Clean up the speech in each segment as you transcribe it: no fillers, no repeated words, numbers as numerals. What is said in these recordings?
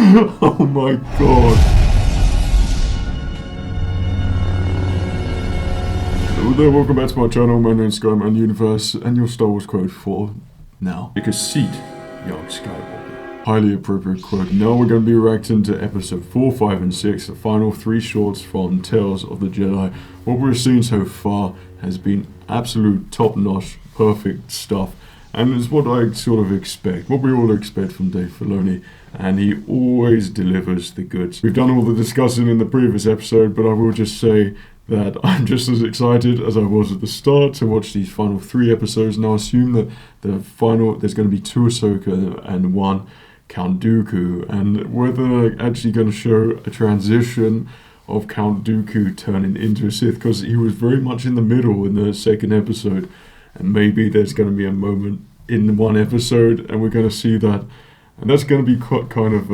Oh my god. Hello there, welcome back to my channel. My name's SKYMAN Universe, and your Star Wars quote for now. Take a seat, young Skywalker. Highly appropriate quote. Now we're going to be reacting to episode 4, 5, and 6, the final 3 shorts from Tales of the Jedi. What we've seen so far has been absolute top-notch, perfect stuff. And it's what I sort of expect, what we all expect from Dave Filoni, and he always delivers the goods. We've done all the discussing in the previous episode, but I will just say that I'm just as excited as I was at the start to watch these final 3 episodes. Now assume that there's going to be 2 Ahsoka and 1 Count Dooku, and whether they're actually going to show a transition of Count Dooku turning into a Sith, because he was very much in the middle in the 2nd episode. And maybe there's going to be a moment in one episode, and we're going to see that, and that's going to be quite kind of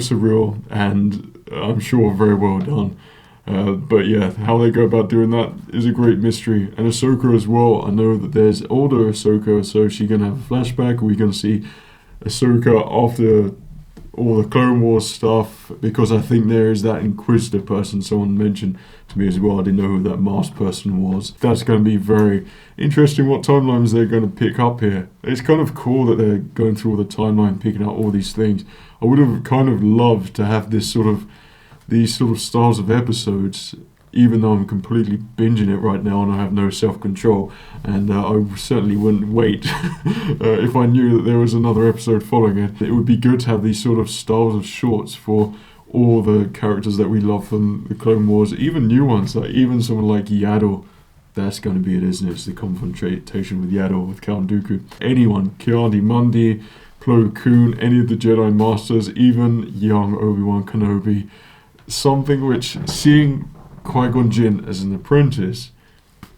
surreal, and I'm sure very well done. But yeah, how they go about doing that is a great mystery. And Ahsoka as well. I know that there's older Ahsoka, so she's going to have a flashback. We're going to see Ahsoka after all the Clone Wars stuff, because I think there is that Inquisitor person someone mentioned to me as well. I didn't know who that masked person was. That's going to be very interesting what timelines they're going to pick up here. It's kind of cool that they're going through all the timeline, picking out all these things. I would have kind of loved to have these sort of styles of episodes, even though I'm completely binging it right now and I have no self-control, and I certainly wouldn't wait if I knew that there was another episode following it. It would be good to have these sort of styles of shorts for all the characters that we love from the Clone Wars, even new ones, like even someone like Yaddle. That's going to be it, isn't it? It's the confrontation with Yaddle, with Count Dooku. Anyone, Ki-Adi-Mundi, Plo Koon, any of the Jedi Masters, even young Obi-Wan Kenobi. Something which, seeing Qui-Gon Jinn as an apprentice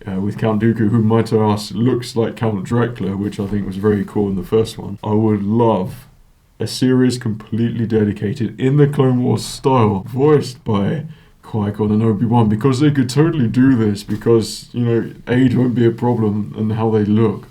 with Count Dooku, who might I ask looks like Count Dracula, which I think was very cool in the first one. I would love a series completely dedicated in the Clone Wars style, voiced by Qui-Gon and Obi-Wan, because they could totally do this, because, you know, age won't be a problem and how they look.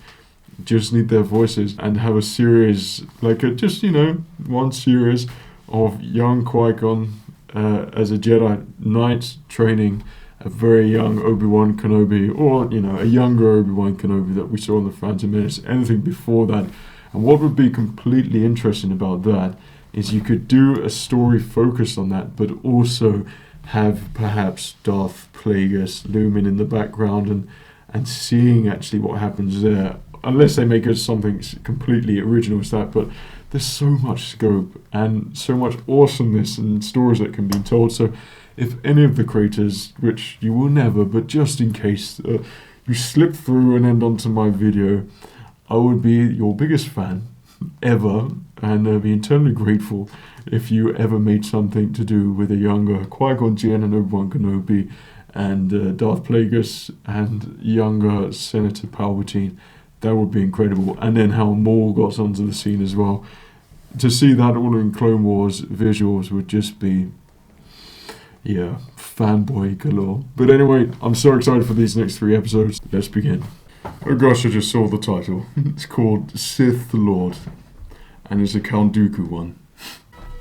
Just need their voices, and have a series, like one series of young Qui-Gon as a Jedi Knight training a very young Obi-Wan Kenobi, or, you know, a younger Obi-Wan Kenobi that we saw in the Phantom Menace, anything before that. And what would be completely interesting about that is you could do a story focused on that, but also have perhaps Darth Plagueis looming in the background and seeing actually what happens there, unless they make it something completely original as that. But there's so much scope and so much awesomeness and stories that can be told. So if any of the creators, which you will never, but just in case you slip through and end onto my video, I would be your biggest fan ever, and be eternally grateful if you ever made something to do with a younger Qui-Gon Jinn and Obi-Wan Kenobi, and Darth Plagueis and younger Senator Palpatine. That would be incredible. And then how Maul got onto the scene as well. To see that all in Clone Wars visuals would just be, yeah, fanboy galore. But anyway, I'm so excited for these next 3 episodes. Let's begin. Oh gosh, I just saw the title. It's called Sith The Lord, and it's a Count Dooku one.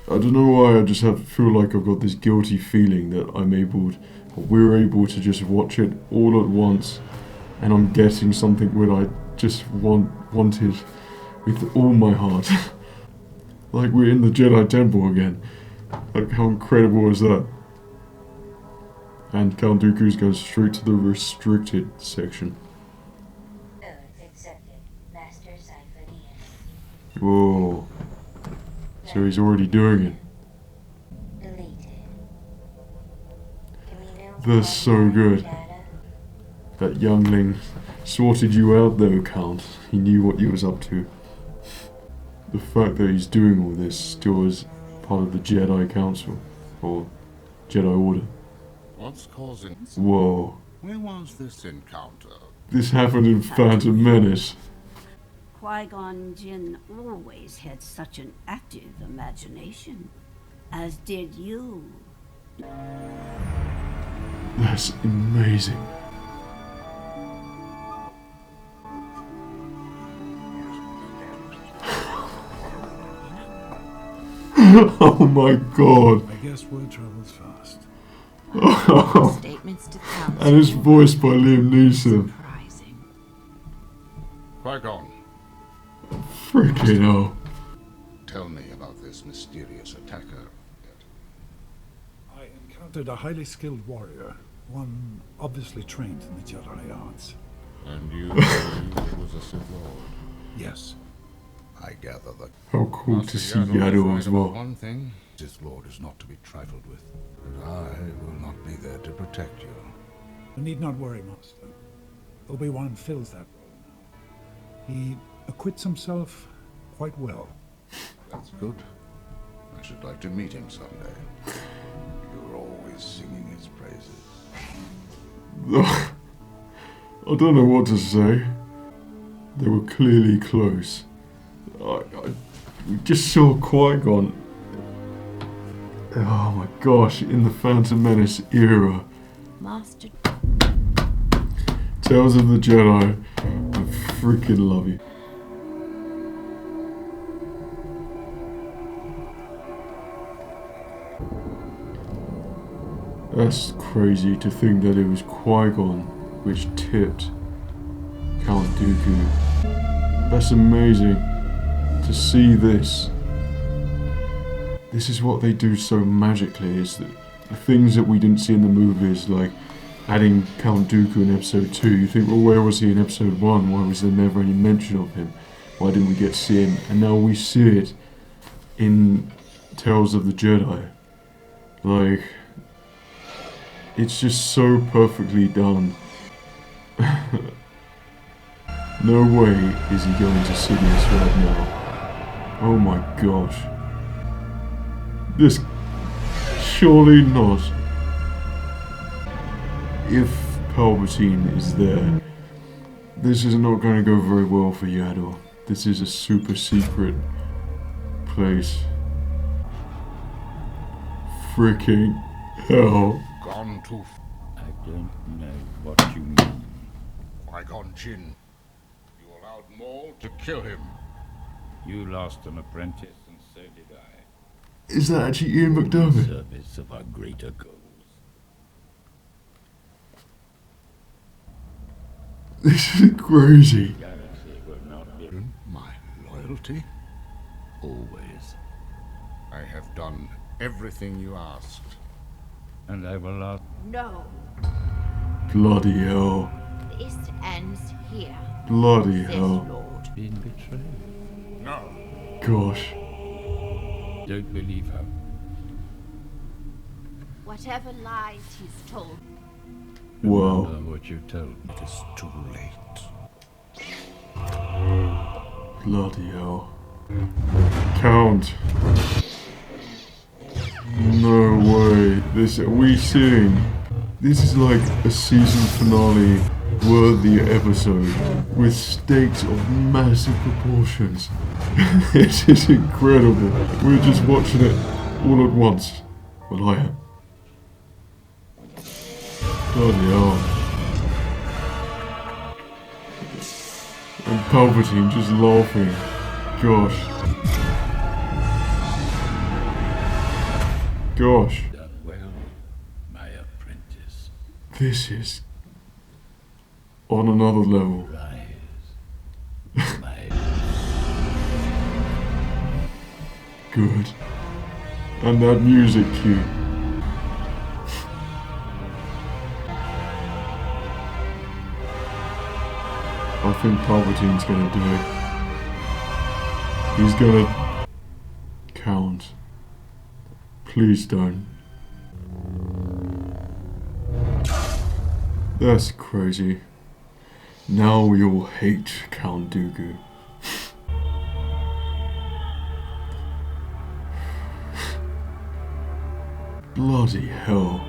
I don't know why, I just feel like I've got this guilty feeling that we're able to just watch it all at once, and I'm getting something that I just wanted with all my heart. Like we're in the Jedi Temple again. Like, how incredible is that? And Count Dooku's goes straight to the restricted section. Whoa. So he's already doing it. That's so good. That youngling sorted you out though, Count. He knew what you was up to. The fact that he's doing all this still is part of the Jedi Council, or Jedi Order. What's causing... Whoa. Where was this encounter? This happened in Phantom Menace. Qui-Gon Jinn always had such an active imagination, as did you. That's amazing. Oh my god. I guess word travels fast. Statements to count. And it's voiced by Liam Neeson. Surprising. Qui-Gon, Freaking hell. tell me about this mysterious attacker. I encountered a highly skilled warrior, one obviously trained in the Jedi arts. And you believe it was a Sith Lord? Yes, I gather that. How cool to Master see Yaddle is Yaddle right as about well. one thing, Sith Lord is not to be trifled with. But I will not be there to protect you. you need not worry, Master. Obi-Wan fills that role now. He acquits himself quite well. That's good. I should like to meet him someday. You're always singing his praises. I don't know what to say. They were clearly close. We just saw Qui-Gon. Oh my gosh, in the Phantom Menace era. Master. Tales of the Jedi. I freaking love you. That's crazy to think that it was Qui-Gon which tipped Count Dooku. That's amazing to see this. This is what they do so magically, is that the things that we didn't see in the movies, like adding Count Dooku in episode 2, you think, well, where was he in episode 1? Why was there never any mention of him? Why didn't we get to see him? And now we see it in Tales of the Jedi. Like, it's just so perfectly done. No way is he going to Sidious right now. Oh my gosh. This... surely not. If Palpatine is there, this is not going to go very well for Yaddle. This is a super secret place. Freaking hell. Gone too I don't know what you mean. Qui-Gon Jinn. You allowed Maul to kill him. You lost an apprentice, and so did I. Is that actually Ian McDermott? Service of our greater goals. This is crazy. Galaxy will not be My loyalty? always, I have done everything you asked. and I will not. No, Bloody hell. this ends here. Bloody Sith hell. Lord. Been betrayed. No. Gosh. Don't believe her. Whatever lies he's told. Wow. Remember what you told me. It is too late. Bloody hell. Count. No way. This, are we seeing? This is like a season finale worthy episode with stakes of massive proportions. This is incredible. We're just watching it all at once. Well, I am. Bloody hell. And Palpatine just laughing. Gosh. Gosh. Done well, my apprentice. This is on another level. Rise, my Good. And that music cue. I think Palpatine's gonna do it. He's gonna count. Please don't. That's crazy. Now we all hate Count Dooku. Bloody hell.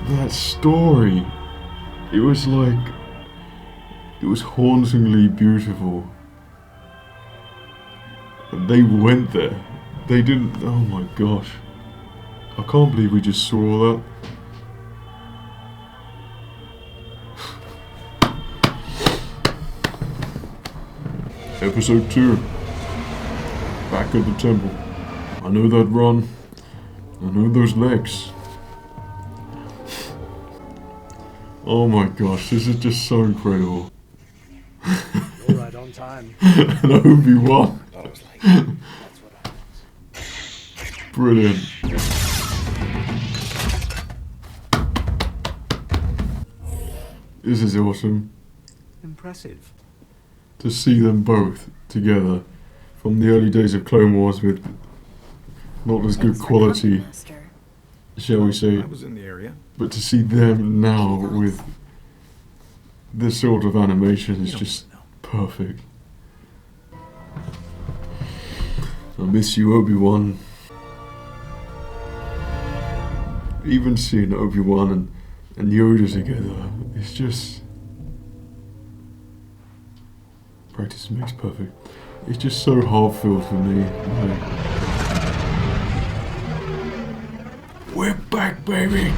That story. It was like... It was hauntingly beautiful. And they went there. They didn't... Oh my gosh. I can't believe we just saw that. Episode 2. Back at the temple. I know that run. I know those legs. Oh my gosh, this is just so incredible. You're right on time. And Obi-Wan. Brilliant. This is awesome. Impressive. To see them both together from the early days of Clone Wars with not as good quality, shall we say, I was in the area. but to see them now with this sort of animation is just perfect. I miss you, Obi-Wan. Even seeing Obi-Wan and Yoda together, it's just... Practice makes perfect. It's just so heartfelt for me. Like, we're back, baby!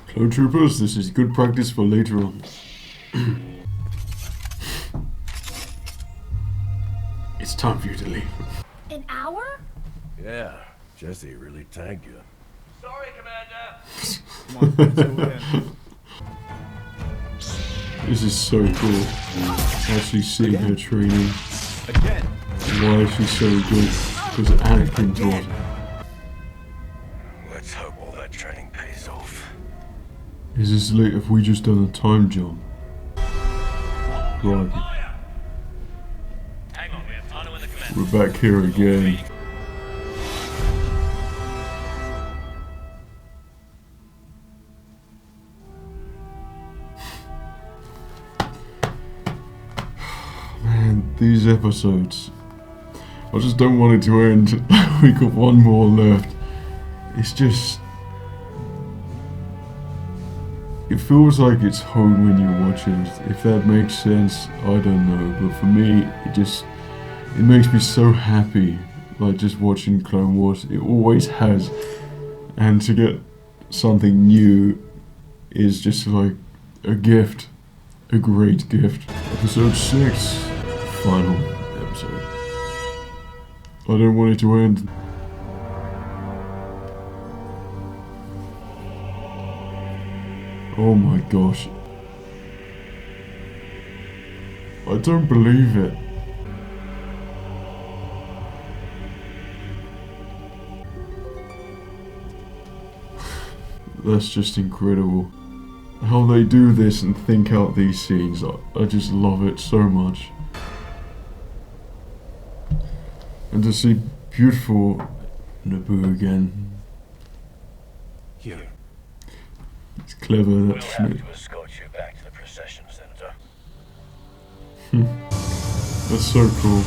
Clone Troopers, this is good practice for later on. It's time for you to leave. An hour? Yeah, Jesse really tagged you. Sorry, Commander. Come on, let's go in. This is so cool. Actually seeing her training. Again. Why is she so good? Because Anakin taught her. Let's hope all that training pays off. Is this late if we just done a time jump? Right. Hang on, we have Tano in the command. We're back here again. Man, these episodes. I just don't want it to end. We got one more left. It's just... It feels like it's home when you watch it. If that makes sense, I don't know. But for me, it makes me so happy. Like just watching Clone Wars. It always has. And to get something new is just like a gift. A great gift. Episode 6. Final episode. I don't want it to end. Oh my gosh. I don't believe it. That's just incredible. How they do this and think out these scenes, I just love it so much. And to see beautiful Naboo again. Here. It's clever that We'll Schmidt. have to escort you back to the procession center. That's so cool.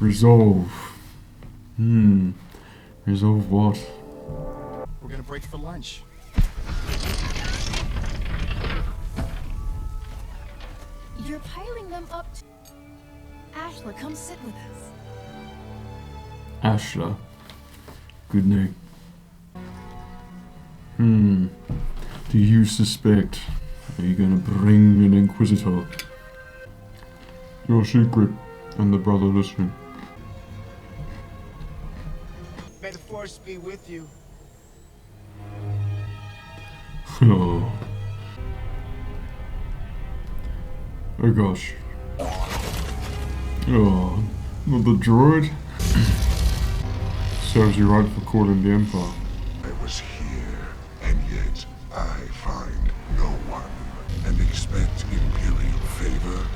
Resolve. Resolve what? We're gonna break for lunch. You're piling them up. Ashla, come sit with us. Ashla. Good name. Do you suspect? Are you gonna bring an Inquisitor? Your secret, and the brother listening. May the Force be with you. Oh. Oh gosh. Oh, not the droid. Serves you right for calling the Empire. I was here, and yet I find no one, and expect Imperial favor.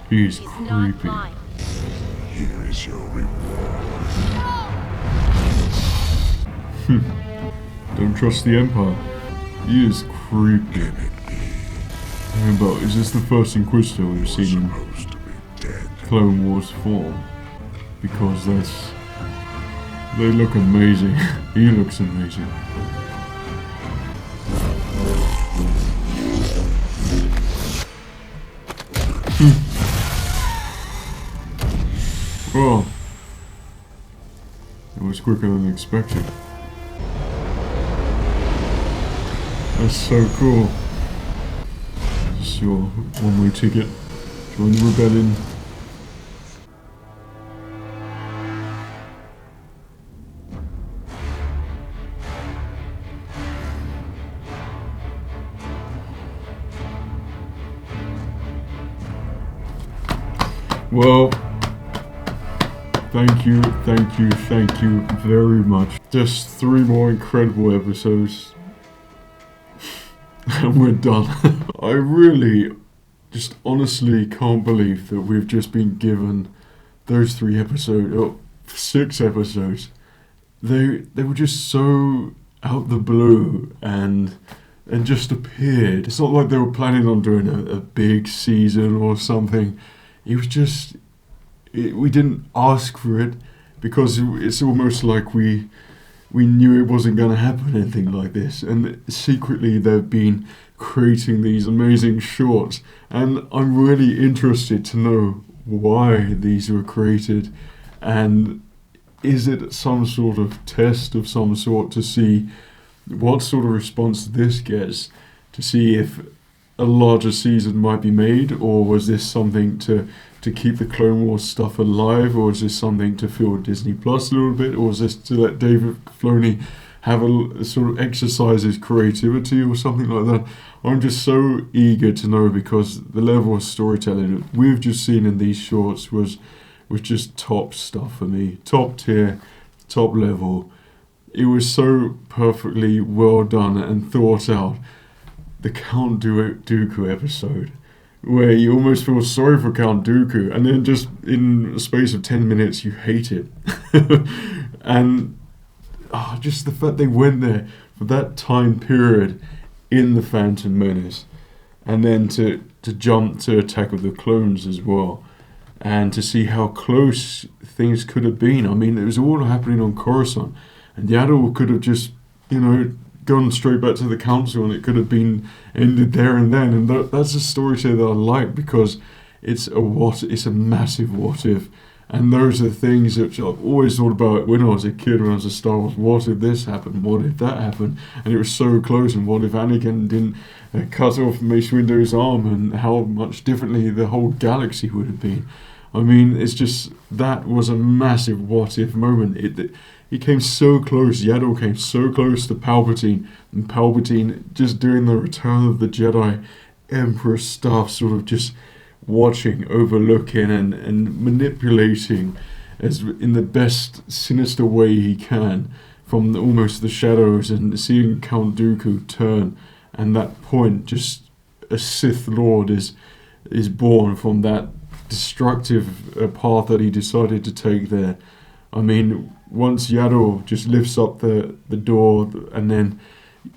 He's He's not creepy. mine. Here is your reward. Don't trust the Empire. He is creepy. Can it be But is this the first Inquisitor we've seen in supposed to be dead? Clone Wars form? Because that's... They look amazing. He looks amazing. Oh. It was quicker than expected. That's so cool. This is your one-way ticket. Join the rebellion. Well, thank you very much. Just 3 more incredible episodes. And we're done. I really just honestly can't believe that we've just been given those 6 episodes. They were just so out the blue and just appeared. It's not like they were planning on doing a big season or something. It was just, we didn't ask for it because it's almost like we knew it wasn't going to happen, anything like this. And secretly they've been creating these amazing shorts. And I'm really interested to know why these were created. And is it some sort of test of some sort to see what sort of response this gets? To see if a larger season might be made, or was this something to keep the Clone Wars stuff alive, or is this something to fill Disney Plus a little bit, or is this to let David Filoni have a sort of exercise his creativity or something like that? I'm just so eager to know, because the level of storytelling that we've just seen in these shorts was just top stuff for me. Top tier, top level. It was so perfectly well done and thought out. The Count Dooku episode, where you almost feel sorry for Count Dooku, and then just in a space of 10 minutes you hate it. And just the fact they went there for that time period in The Phantom Menace, and then to jump to Attack of the Clones as well, and to see how close things could have been. I mean, it was all happening on Coruscant, and Yaddle could have just, gone straight back to the council, and it could have been ended there and then. And that's a storytelling that I like, because it's a massive what if. And those are things that I've always thought about when I was a kid, when I was a Star Wars. What if this happened? What if that happened? And it was so close. And what if Anakin didn't cut off Mace Windu's arm, and how much differently the whole galaxy would have been? I mean, it's just, that was a massive what if moment. He came so close. Yaddle came so close to Palpatine, and Palpatine just doing the Return of the Jedi Emperor stuff, sort of just watching, overlooking, and manipulating as in the best sinister way he can from almost the shadows, and seeing Count Dooku turn, and that point, just a Sith Lord is born from that destructive path that he decided to take there. I mean, once Yaddle just lifts up the door, and then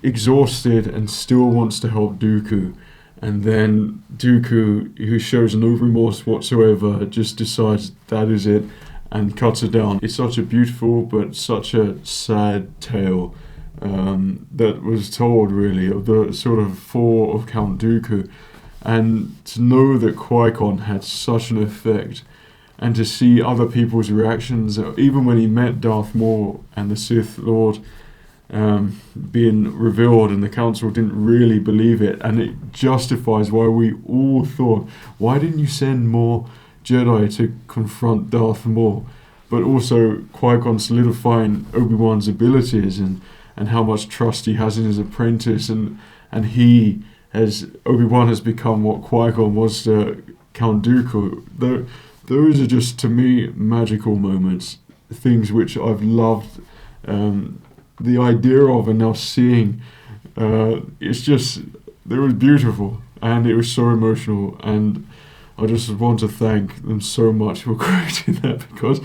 exhausted and still wants to help Dooku, and then Dooku, who shows no remorse whatsoever, just decides that is it and cuts her down. It's such a beautiful but such a sad tale that was told, really, of the sort of fall of Count Dooku. And to know that Qui-Gon had such an effect, and to see other people's reactions, even when he met Darth Maul and the Sith Lord being revealed, and the Council didn't really believe it, and it justifies why we all thought, why didn't you send more Jedi to confront Darth Maul? But also Qui-Gon solidifying Obi-Wan's abilities, and how much trust he has in his apprentice, and Obi-Wan has become what Qui-Gon was to Count Dooku. Those are just, to me, magical moments, things which I've loved the idea of, and now seeing. It was beautiful, and it was so emotional, and I just want to thank them so much for creating that, because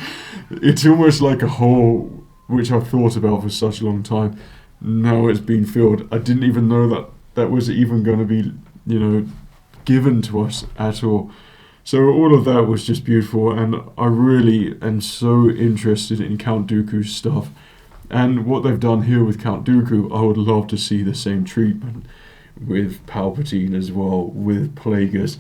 it's almost like a hole which I've thought about for such a long time. Now it's been filled. I didn't even know that was even going to be, given to us at all. So all of that was just beautiful, and I really am so interested in Count Dooku's stuff. And what they've done here with Count Dooku, I would love to see the same treatment with Palpatine as well, with Plagueis.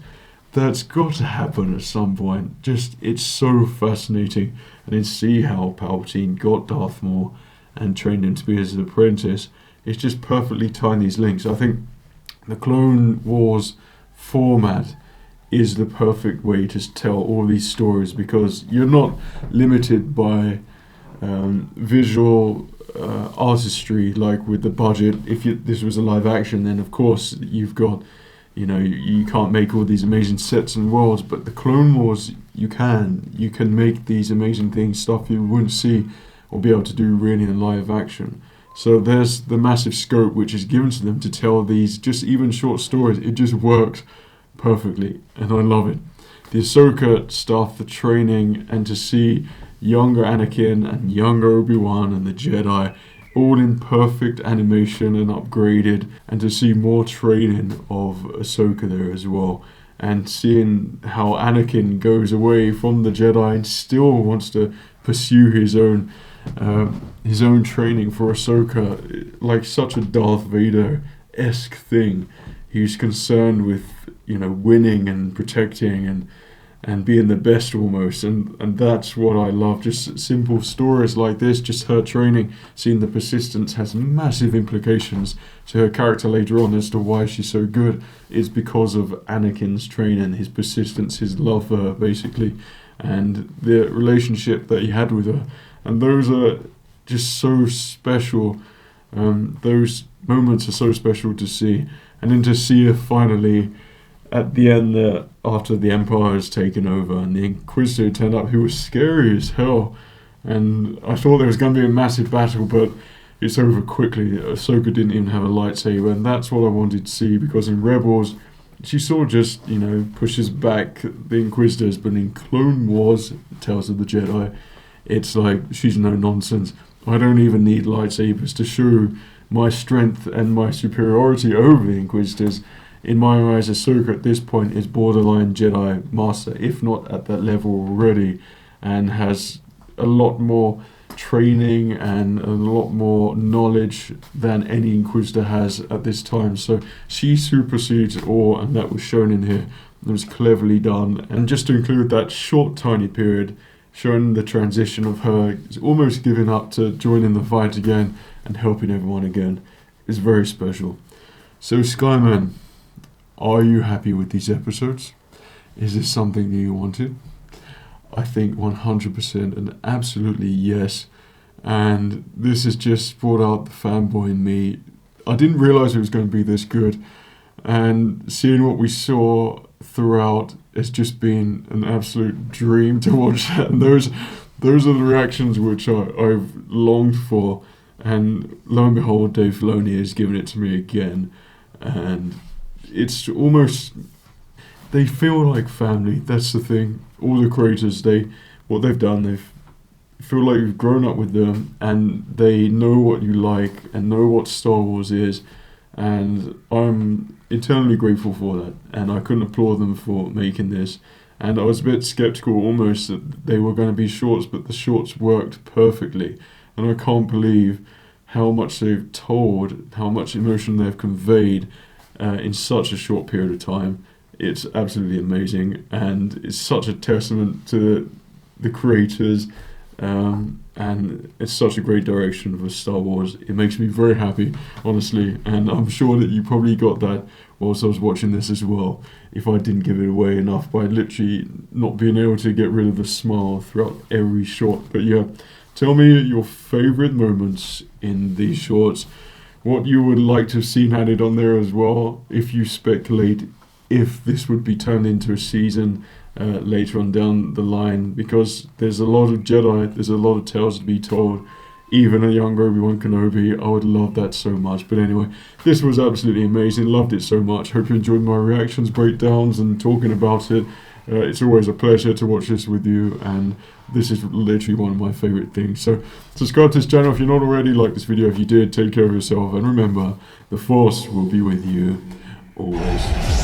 That's got to happen at some point. It's so fascinating. And then see how Palpatine got Darth Maul and trained him to be his apprentice. It's just perfectly tying these links. I think the Clone Wars format is the perfect way to tell all these stories, because you're not limited by visual artistry like with the budget. If this was a live action, then of course you've got you know, you can't make all these amazing sets and worlds, but the Clone Wars, you can make these amazing things, stuff you wouldn't see or be able to do really in live action. So there's the massive scope which is given to them to tell these just even short stories. It just works perfectly, and I love it. The Ahsoka stuff, the training, and to see younger Anakin and younger Obi-Wan and the Jedi all in perfect animation and upgraded, and to see more training of Ahsoka there as well, and seeing how Anakin goes away from the Jedi and still wants to pursue his own training for Ahsoka, like such a Darth Vader-esque thing. He's concerned with, you know, winning and protecting and being the best almost, and that's what I love. Just simple stories like this, just her training, seeing the persistence has massive implications to her character later on as to why she's so good. It's because of Anakin's training, his persistence, his love for her basically, and the relationship that he had with her. And those are just so special. Those moments are so special to see, and then to see her finally at the end, after the Empire has taken over and the Inquisitor turned up, who was scary as hell, and I thought there was going to be a massive battle, but it's over quickly. Ahsoka didn't even have a lightsaber, and that's what I wanted to see, because in Rebels she sort of just, you know, pushes back the Inquisitors, but in Clone Wars, Tales of the Jedi, it's like she's no nonsense. I don't even need lightsabers to show my strength and my superiority over the Inquisitors. In my eyes, Ahsoka at this point is borderline Jedi Master, if not at that level already, and has a lot more training and a lot more knowledge than any Inquisitor has at this time. So she supersedes all, and that was shown in here. It was cleverly done. And just to include that short, tiny period, showing the transition of her almost giving up to joining the fight again and helping everyone again, is very special. So Skyman, are you happy with these episodes? Is this something that you wanted? I think 100% and absolutely yes. And this has just brought out the fanboy in me. I didn't realise it was going to be this good. And seeing what we saw throughout has just been an absolute dream to watch. And those are the reactions which I've longed for. And lo and behold, Dave Filoni has given it to me again. And it's almost, they feel like family. That's the thing. All the creators, what they've done, they feel like you've grown up with them, and they know what you like and know what Star Wars is, and I'm eternally grateful for that. And I couldn't applaud them for making this. And I was a bit skeptical almost that they were going to be shorts, but the shorts worked perfectly. And I can't believe how much they've told, how much emotion they've conveyed in such a short period of time. It's absolutely amazing, and it's such a testament to the creators, and it's such a great direction for Star Wars. It makes me very happy, honestly, and I'm sure that you probably got that whilst I was watching this as well, if I didn't give it away enough by literally not being able to get rid of the smile throughout every shot. But yeah, tell me your favourite moments in these shorts, what you would like to have seen added on there as well, if you speculate if this would be turned into a season later on down the line, because there's a lot of Jedi, there's a lot of tales to be told, even a younger Obi-Wan Kenobi. I would love that so much. But anyway, this was absolutely amazing, loved it so much. Hope you enjoyed my reactions, breakdowns and talking about it. It's always a pleasure to watch this with you, and this is literally one of my favourite things. So subscribe to this channel if you're not already, like this video if you did, take care of yourself, and remember, the Force will be with you always.